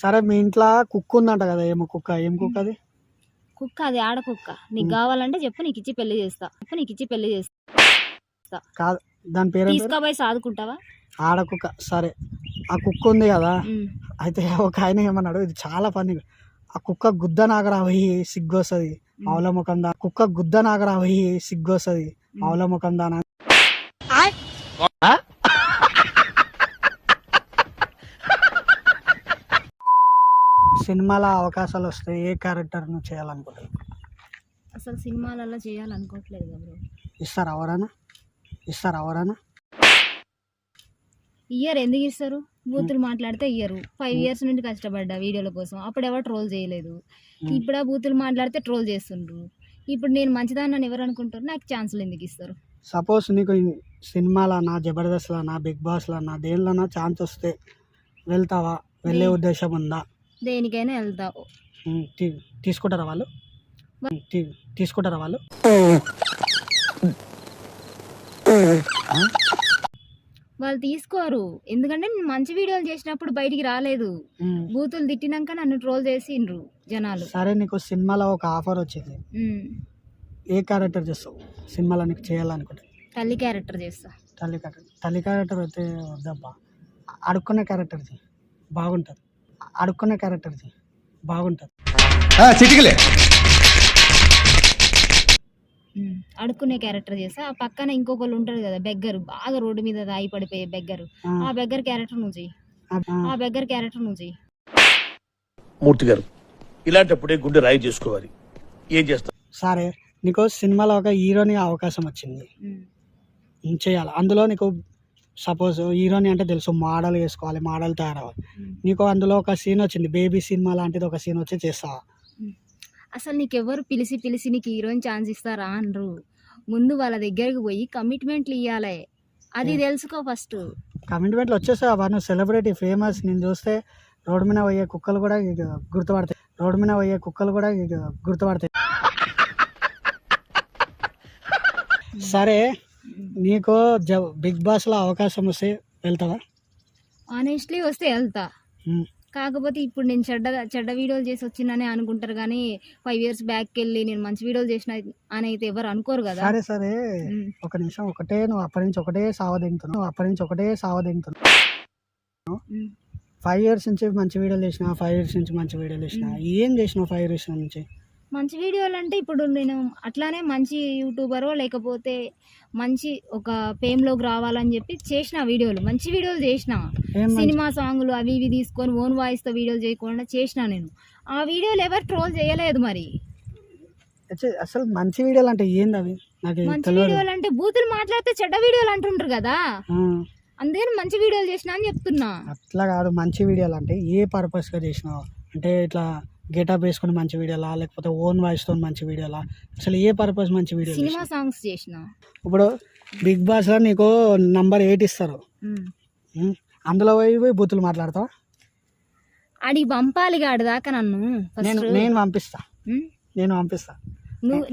సరే మీ ఇంట్లో కుక్క ఉందంట కదా, ఏం కుక్క అది? కుక్క అది ఆడ కుక్క. నీకు కావాలంటే చెప్పు, నీకు ఇచ్చి పెళ్లి చేస్తా. కాదు, దాని పేరు తీసుకుపోయి సాదుకుంటావా? ఆడ కుక్క. సరే, ఆ కుక్క ఉంది కదా, అయితే ఒక ఆయన ఏమన్నాడు, ఇది చాలా పని, ఆ కుక్క గుద్ద నాగరా పోయి సిగ్గొస్తుంది ఆవుల ముఖం దా, కుక్క గుద్ద నాగరా పోయి సిగ్గొస్తుంది ఆవుల ముఖం దానా. సినిమాలో అవకాశాలు వస్తే ఏ క్యారెక్టర్ నువ్వు చేయాలనుకుంటున్నావు? అసలు సినిమాలలో చేయాలనుకోవట్లేదు బ్రో. ఇస్తారా ఎవరైనా? ఇయ్యరు. ఎందుకు ఇస్తారు? బూతులు మాట్లాడితే ఇయ్యరు. 5 years నుండి కష్టపడ్డా వీడియోల కోసం, అప్పుడు ఎవరు ట్రోల్ చేయలేదు. ఇప్పుడు ఆ బూతులు మాట్లాడితే ట్రోల్ చేస్తుండ్రు. ఇప్పుడు నేను మంచిదాన్ని ఎవరు అనుకుంటారు? నాకు ఛాన్సులు ఎందుకు ఇస్తారు? సపోజ్ నీకు సినిమాలన్నా, జబర్దస్త్లన్నా, బిగ్ బాస్లన్నా దేనిలోనా ఛాన్స్ వస్తే వెళ్తావా? వెళ్ళే ఉద్దేశం ఉందా? దేనికైనా వెళ్తావు. తీసుకుంటారా వాళ్ళు? వాళ్ళు తీసుకోరు. ఎందుకంటే నేను మంచి వీడియోలు చేసినప్పుడు బయటికి రాలేదు. బూతులు తిట్టినాక నన్ను ట్రోల్ చేసిండ్రు జనాలు. సరే, నీకు సినిమాలో ఒక ఆఫర్ వచ్చింది, ఏ క్యారెక్టర్ చేస్తావు సినిమాలో? నీకు చేయాలనుకుంటే తల్లి క్యారెక్టర్ చేస్తా. తల్లి క్యారెక్టర్ అయితే వద్దబ్బా, అడుక్కునే క్యారెక్టర్ బాగుంటుంది. అడుక్కునే క్యారెక్టర్ చేస్తా. ఆ పక్కన ఇంకొకళ్ళు ఉంటారు కదా, బెగ్గరు, బాగా రోడ్డు మీద దాయి పడిపోయే బెగ్గరు. ఆ బెగ్గర్ క్యారెక్టర్ నువ్వు చెయ్యి. మూర్తి గారు, ఇలాంటప్పుడే గుండె రాయి చేసుకోవాలి. ఏం చేస్తా? సరే, నీకు సినిమాలో ఒక హీరోని అవకాశం వచ్చింది, చేయాలి. అందులో నీకు సపోజ్ హీరోని అంటే తెలుసు, మోడల్ వేసుకోవాలి, మోడల్ తయారవ్వాలి. నీకు అందులో ఒక సీన్ వచ్చింది, బేబీ సినిమా లాంటిది ఒక సీన్ వచ్చి చేస్తావా? అసలు నీకెవరు పిలిచి నీకు హీరోయిన్ ఛాన్స్ ఇస్తారా అనరు. ముందు వాళ్ళ దగ్గరికి పోయి కమిట్మెంట్లు ఇవ్వాలి. అది తెలుసుకో ఫస్ట్. కమిట్మెంట్లు వచ్చేసావా? నువ్వు సెలబ్రిటీ, ఫేమస్. నేను చూస్తే రోడ్డు మీద పోయే కుక్కలు కూడా గుర్తుపడతాయి. సరే, నీకు బిగ్ బాస్ లో అవకాశం వస్తే వెళ్తావా? ఆనెస్ట్లీ వస్తే వెళ్తా. కాకపోతే ఇప్పుడు నేను చెడ్డ వీడియోలు చేసి వచ్చిందని అనుకుంటారు, కానీ 5 years బ్యాక్ వెళ్ళి నేను మంచి వీడియోలు చేసిన అని అయితే ఎవరు అనుకోరు కదా. సరే, ఒక నిమిషం. నువ్వు అప్పటి నుంచి ఒకటే సావదింగుతున్నావు. 5 years నుంచి మంచి వీడియోలు చేసిన, 5 years నుంచి మంచి వీడియోలు చేసిన, ఏం చేసినావు 5 years నుంచి? మంచి వీడియోలు అంటే ఇప్పుడు నేను అట్లానే మంచి యూట్యూబరో లేకపోతే మంచి ఒక ఫేమ్లోకి రావాలని చెప్పి చేసిన వీడియోలు, మంచి వీడియోలు చేసిన. సినిమా సాంగులు అవి ఇవి తీసుకొని ఓన్ వాయిస్తో వీడియోలు చేయకుండా చేసిన నేను. ఆ వీడియోలు ఎవరు ట్రోల్ చేయలేదు. మరి అసలు మంచి వీడియోలు అంటే ఏంది అవి? మంచి వీడియోలు అంటే బూతులు మాట్లాడితే చెడ్డ వీడియోలు అంటుంటారు కదా, అందుకని మంచి వీడియోలు చేసిన అని చెప్తున్నా. అట్లా కాదు, మంచి వీడియోలు అంటే ఏ పర్పస్గా చేసినావు? అంటే ఇట్లా గెటప్ వేసుకుని మంచి వీడియోలా, లేకపోతే ఓన్ వాయిస్ తో మంచి వీడియోలా? అసలు ఏ పర్పస్ మంచి వీడియో? సినిమా సాంగ్స్ చేసిన. ఇప్పుడు బిగ్ బాస్ లో నీకు నంబర్ 8 ఇస్తారు, అందులో పోయి బూతులు మాట్లాడతావా? అడిగి పంపాలి ఆడదాకా నన్ను. నేను పంపిస్తా.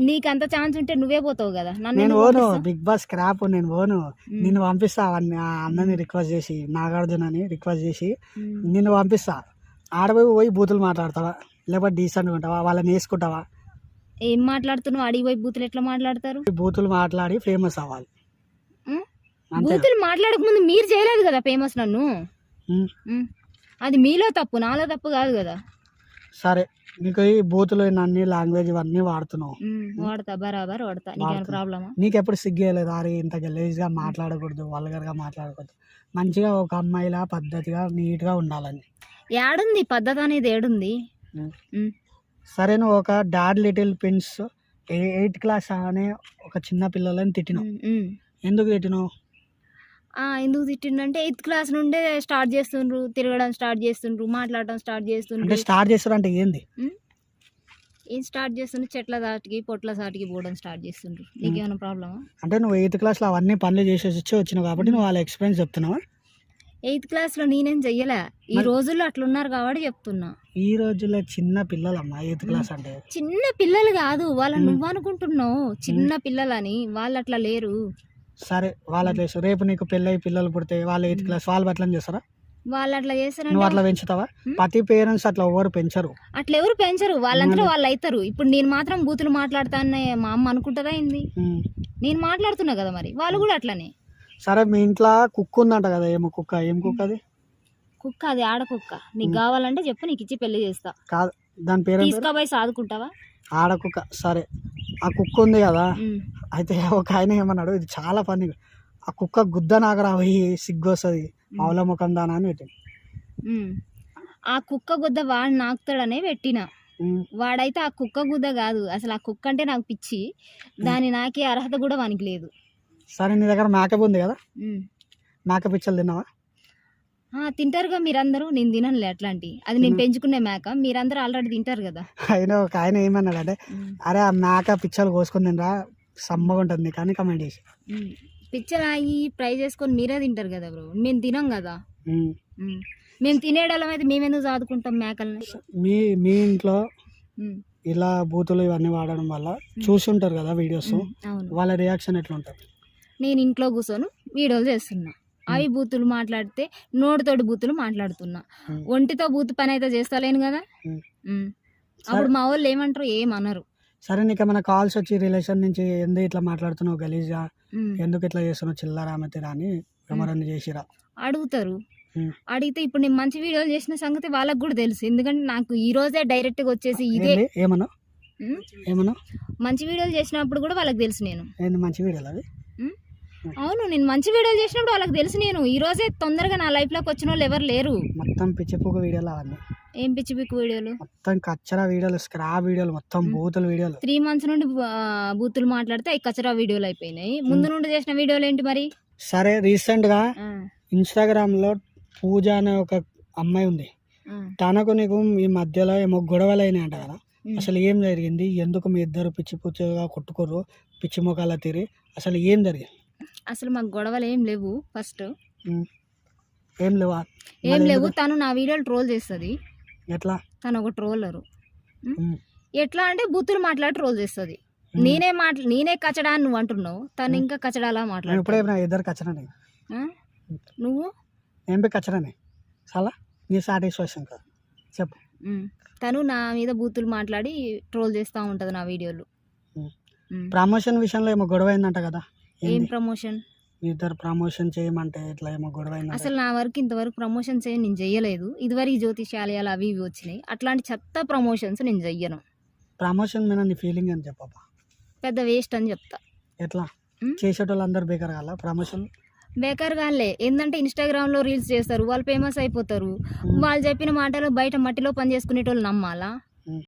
నీకు అంత ఛాన్స్ ఉంటే నువ్వే పోతావు కదా. నేను ఓను బిగ్ బాస్ క్రాప్, నేను ఓను. నిన్ను పంపిస్తా, అన్నని రిక్వెస్ట్ చేసి, నాగార్జున అని రిక్వెస్ట్ చేసి నిన్ను పంపిస్తా. ఆడపోయి బూతులు మాట్లాడతావా, లేకపోతే డీసెంట్గా ఉంటావా? వాళ్ళని వేసుకుంటావా? ఏం మాట్లాడుతున్నావు? అడిగిపోయి బూతులు ఎట్లా మాట్లాడతారు? బూతులు మాట్లాడి ఫేమస్ అవ్వాలి. బూతులు మాట్లాడక ముందు మీరు చేయలేదు కదా ఫేమస్ నన్ను. అది మీలో తప్పు, నాలో తప్పు కాదు కదా. సరే, నీకు ఈ బూతులు అన్ని లాంగ్వేజ్ ఇవన్నీ వాడుతున్నావు. వాడతా, బరాబర్ వాడతా. నీకేమైనా ప్రాబ్లమా? నీకెప్పుడు సిగ్గేయలేదు? అరే ఇంత గలీజ్గా మాట్లాడకూడదు, వల్గర్గా మాట్లాడకూడదు, మంచిగా ఒక అమ్మాయిలా పద్ధతిగా నీట్గా ఉండాలని. ఏడుంది పద్ధతి అనేది? ఏడుంది? సరే, నువ్వు ఒక dad little prince 8th class అనే ఒక చిన్న పిల్లలని తిట్టినావు. ఎందుకు తిట్టినావు? ఎందుకు తిట్టిండంటే 8th class నుండే స్టార్ట్ చేస్తుండ్రు, తిరగడం స్టార్ట్ చేస్తుండ్రు, మాట్లాడడం స్టార్ట్ చేస్తుండ్రు. అంటే స్టార్ట్ చేస్తారు అంటే ఏంది? ఏం స్టార్ట్ చేస్తుండ్రు? చెట్ల దాటికి పొట్ల సాటికి పోవడం స్టార్ట్ చేస్తుండ్రు. నీకేమైనా ప్రాబ్లమా? అంటే నువ్వు 8th class లో అవన్నీ పనులు చేసేసి వచ్చినావు కాబట్టి నువ్వు వాళ్ళ ఎక్స్పీరియన్స్ చెప్తున్నావా? 8th class లో నేనేం చెయ్యలే. ఈ రోజుల్లో అట్లున్నారు కాబట్టి చెప్తున్నా. ఈ రోజుల్లో చిన్న పిల్లలమ్మా 8th class అంటే. చిన్న పిల్లలు కాదు వాళ్ళని, నువ్వు అనుకుంటున్నావు చిన్న పిల్లలని. వాళ్ళు అట్లా లేరు. సరే, వాళ్ళ రేపు నీకు పెళ్ళి పిల్లలు పుడితే వాళ్ళు 8th class, వాళ్ళు అట్లా చేస్తారా? వాళ్ళు అట్లా నువ్వు చేస్తారంటే అట్లా పెంచుతావా? ప్రతి పేరెంట్స్ అట్లా ఎవరు పెంచరు. అట్లా ఎవరు పెంచరు, వాళ్ళంతా వాళ్ళు అవుతారు. ఇప్పుడు నేను మాత్రం బూతులు మాట్లాడతానే మా అమ్మ అనుకుంటుందా ఏంది? ఉమ్. నేను మాట్లాడుతున్నా కదా, మరి వాళ్ళు కూడా అట్లనే. సరే మీ ఇంట్లో కుక్క ఉందంట కదా, ఏమో కుక్క, ఏం కుక్క అది? కుక్క అది ఆడ కుక్క. నీకు కావాలంటే చెప్పు, నీకు ఇచ్చి పెళ్లి చేస్తా. కాదు, దాని పేరు తీసుకపోయి సాదుకుంటావా? ఆడ కుక్క. సరే, ఆ కుక్క ఉంది కదా, ఉమ్. అయితే ఒక ఆయన ఏమన్నాడు, ఇది చాలా పని, ఆ కుక్క గుద్ద నాగరా పోయి సిగ్గు వస్తుంది మావుల ముఖం దానా అని పెట్టింది. ఉమ్. ఆ కుక్క గుద్ద వాడు నాకుతాడనే పెట్టిన. వాడైతే ఆ కుక్క గుద్ద కాదు, అసలు ఆ కుక్క అంటే నాకు పిచ్చి, దాన్ని నాకే అర్హత కూడా వానికి లేదు. సరే, నీ దగ్గర మేకప్ ఉంది కదా, ఉమ్. మేక పిచ్చలు తిన్నావా? తింటారుగా మీరందరూ, నేను తిననులే అట్లాంటి. అది నేను పెంచుకునే మేక, మీరందరూ ఆల్రెడీ తింటారు కదా. ఆయన ఒక ఆయన ఏమన్నాడు అంటే, అరే ఆ మేక పిచ్చలు కోసుకొని తినరా, సమ్మగా ఉంటుంది కానీ కమెంట్ చేసి. పిచ్చలాగి ఫ్రై చేసుకొని మీరే తింటారు కదా బ్రో, మేము తినం కదా. ఉమ్. మేము తినేయడం అయితే మేమెందుకు చదువుకుంటాం మేకల్ని? మీ ఇంట్లో ఉమ్. ఇలా బూతులు ఇవన్నీ వాడడం వల్ల చూసుంటారు కదా వీడియోస్, అవును. వాళ్ళ రియాక్షన్ ఎట్లా ఉంటుంది? నేను ఇంట్లో కూర్చొని వీడియోలు చేస్తున్నా, అవి బూతులు మాట్లాడితే నోటితోటి బూతులు మాట్లాడుతున్నా, ఒంటితో బూతు పని అయితే చేస్తలేను కదా. అప్పుడు మా వాళ్ళు ఏమంటారు, ఏమనరు. సరే, నీకు ఏమైనా కాల్స్ వచ్చి రిలేషన్ నుంచి ఎందుకు ఇట్లా మాట్లాడుతున్నావు గలీజ్గా, ఎందుకు ఇట్లా చేస్తున్నావు చిల్లరామతిరా అని ఎవరన్నా చేసిరా? అడుగుతారు. అడిగితే ఇప్పుడు నేను మంచి వీడియోలు చేసిన సంగతి వాళ్ళకి కూడా తెలుసు, ఎందుకంటే నాకు ఈ రోజే డైరెక్ట్ గా వచ్చేసి ఇదే ఏమన్నా ఏమన్నా మంచి వీడియోలు చేసినప్పుడు కూడా వాళ్ళకి తెలుసు నేను. ఏంది మంచి వీడియోలు అవి? అవును, నేను మంచి వీడియోలు చేసినప్పుడు వాళ్ళకి తెలుసు. నేను ఈ రోజే తొందరగా నా లైఫ్ లోకి వచ్చిన వాళ్ళు ఎవరు లేరు. మొత్తం పిచ్చిపోక వీడియోలు అవన్నీ. ఏం పిచ్చి పిక్కు వీడియోలు? మొత్తం కచ్చరా వీడియోలు, స్క్రాప్ వీడియోలు, మొత్తం బూతుల వీడియోలు. 3 months నుండి బూతులు మాట్లాడితే అవి కచరా వీడియోలు అయిపోయినాయి. ముందు నుండి చేసిన వీడియోలు ఏంటి మరి? సరే, రీసెంట్ గా ఇన్స్టాగ్రామ్ లో పూజ అనే ఒక అమ్మాయి ఉంది, తనకు నీకు ఈ మధ్యలో ఏమో గొడవలు అయినాయి అంట కదా, అసలు ఏం జరిగింది? ఎందుకు మీ ఇద్దరు పిచ్చి పుచ్చిగా కొట్టుకోరు, పిచ్చి మొక్కలా తిరిగి, అసలు ఏం జరిగింది? అసలు మాకు గొడవలు ఏం లేవు. ఫస్ట్ ఏం లేవా? ఏం లేవు. తను నా వీడియోలు ట్రోల్ చేస్తుంది. ఎట్లా? తను ఒక ట్రోలరు. ఎట్లా అంటే బూతులు మాట్లాడి ట్రోల్ చేస్తుంది. నేనే కచడా అని నువ్వు అంటున్నావు, తను ఇంకా కచడాలా మాట్లాడు. ఇప్పుడే ఇద్దరు కచ్చరని, నువ్వు ఏం కచ్చరని చాలా నీ సాటిస్ఫాక్షన్ కాదు చెప్పు. తను నా మీద బూతులు మాట్లాడి ట్రోల్ చేస్తూ ఉంటుంది నా వీడియోలు. ప్రమోషన్ విషయంలో ఏమో గొడవ అయిందంట కదా? ఏం ప్రమోషన్? ఇద్దరు ప్రమోషన్ చేయమంటే ఇట్లా ఏమో గొడవ అయింది. అసలు నా వరకు ఇంతవరకు ప్రమోషన్స్ ఏం నేను చెయ్యలేదు. ఇదివరకు జ్యోతిషాలయాలు అవి ఇవి వచ్చినాయి, అట్లాంటి చెత్త ప్రమోషన్స్ నేను చెయ్యను. ప్రమోషన్ మీద నీ ఫీలింగ్ అని చెప్పబ్బా. పెద్ద వేస్ట్ అని చెప్తా. ఎట్లా చేసేటోళ్ళు అందరు బేకర్ కాల? ప్రమోషన్ బేకర్ గానే. ఏంటంటే ఇన్స్టాగ్రామ్ లో రీల్స్ చేస్తారు, వాళ్ళు ఫేమస్ అయిపోతారు. వాళ్ళు చెప్పిన మాటలు బయట మట్టిలో పని చేసుకునేటోళ్ళు నమ్మాలా?